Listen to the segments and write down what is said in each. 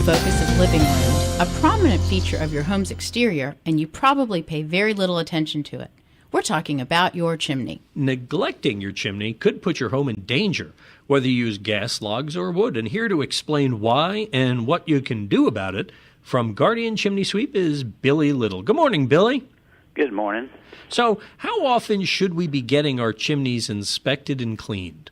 focus of living room, a prominent feature of your home's exterior, and you probably pay very little attention to it. We're talking about your chimney. Neglecting your chimney could put your home in danger, whether you use gas, logs, or wood. And here to explain why and what you can do about it, from Guardian Chimney Sweep is Billy Little. Good morning, Billy. Good morning. So, how often should we be getting our chimneys inspected and cleaned?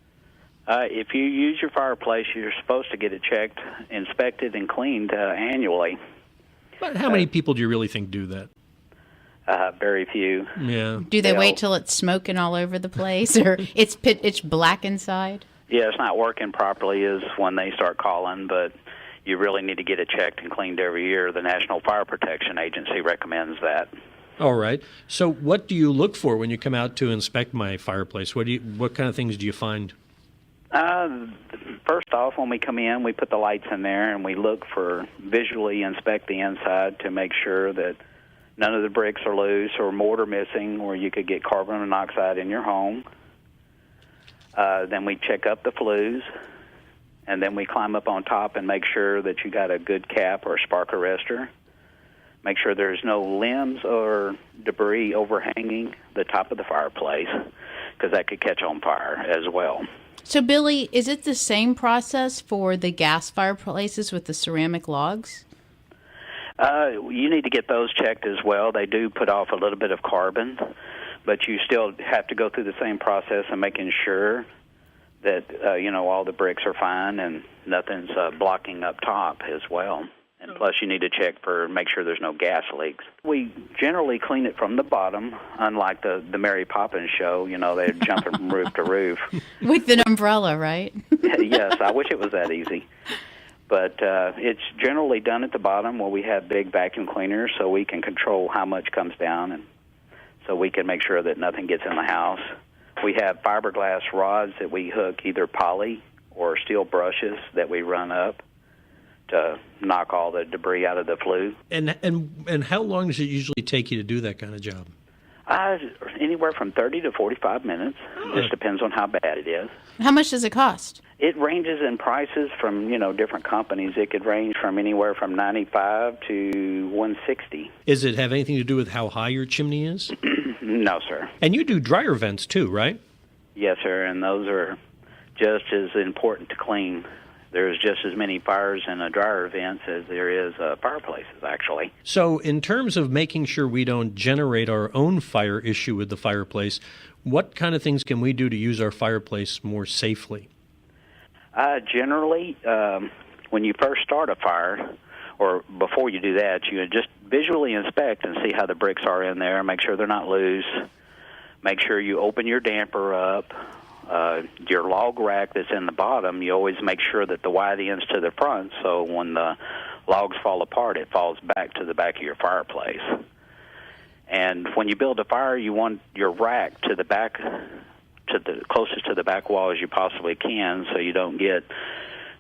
If you use your fireplace, you're supposed to get it checked, inspected, and cleaned annually. But how many people do you really think do that? Very few. Yeah. Do they wait till it's smoking all over the place, or it's black inside? Yeah, it's not working properly is when they start calling, but you really need to get it checked and cleaned every year. The National Fire Protection Agency recommends that. All right. So what do you look for when you come out to inspect my fireplace? What kind of things do you find? First off, when we come in, we put the lights in there and we visually inspect the inside to make sure that none of the bricks are loose or mortar missing, or you could get carbon monoxide in your home. Then we check up the flues, and then we climb up on top and make sure that you got a good cap or spark arrestor. Make sure there's no limbs or debris overhanging the top of the fireplace, because that could catch on fire as well. So, Billy, is it the same process for the gas fireplaces with the ceramic logs? You need to get those checked as well. They do put off a little bit of carbon, but you still have to go through the same process of making sure that all the bricks are fine and nothing's blocking up top as well. And plus, you need to make sure there's no gas leaks. We generally clean it from the bottom, unlike the Mary Poppins show. They're jumping from roof to roof. With an umbrella, right? Yes, I wish it was that easy. But it's generally done at the bottom where we have big vacuum cleaners so we can control how much comes down, and so we can make sure that nothing gets in the house. We have fiberglass rods that we hook either poly or steel brushes that we run up to knock all the debris out of the flue. And how long does it usually take you to do that kind of job? Anywhere from 30 to 45 minutes. Just depends on how bad it is. How much does it cost? It ranges in prices from, different companies. It could range from anywhere from $95 to $160. Does it have anything to do with how high your chimney is? No, sir. And you do dryer vents too, right? Yes, sir, and those are just as important to clean. There's just as many fires in a dryer vents as there is fireplaces, actually. So in terms of making sure we don't generate our own fire issue with the fireplace, what kind of things can we do to use our fireplace more safely? Generally, when you first start a fire, or before you do that, you just visually inspect and see how the bricks are in there, make sure they're not loose, make sure you open your damper up. Your log rack that's in the bottom, you always make sure that the wide end's to the front, so when the logs fall apart, it falls back to the back of your fireplace. And when you build a fire, you want your rack to the back, to the closest to the back wall as you possibly can, so you don't get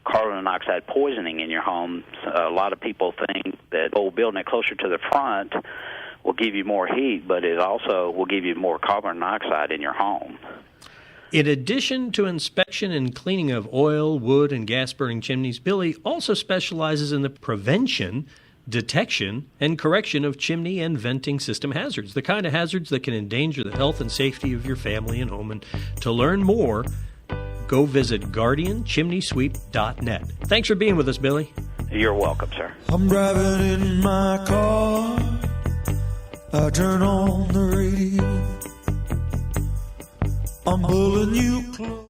carbon monoxide poisoning in your home. A lot of people think that building it closer to the front will give you more heat, but it also will give you more carbon monoxide in your home. In addition to inspection and cleaning of oil, wood, and gas-burning chimneys, Billy also specializes in the prevention, detection, and correction of chimney and venting system hazards, the kind of hazards that can endanger the health and safety of your family and home. And to learn more, go visit GuardianChimneySweep.net. Thanks for being with us, Billy. You're welcome, sir. I'm driving in my car. I turn on the radio. I'm pulling you close.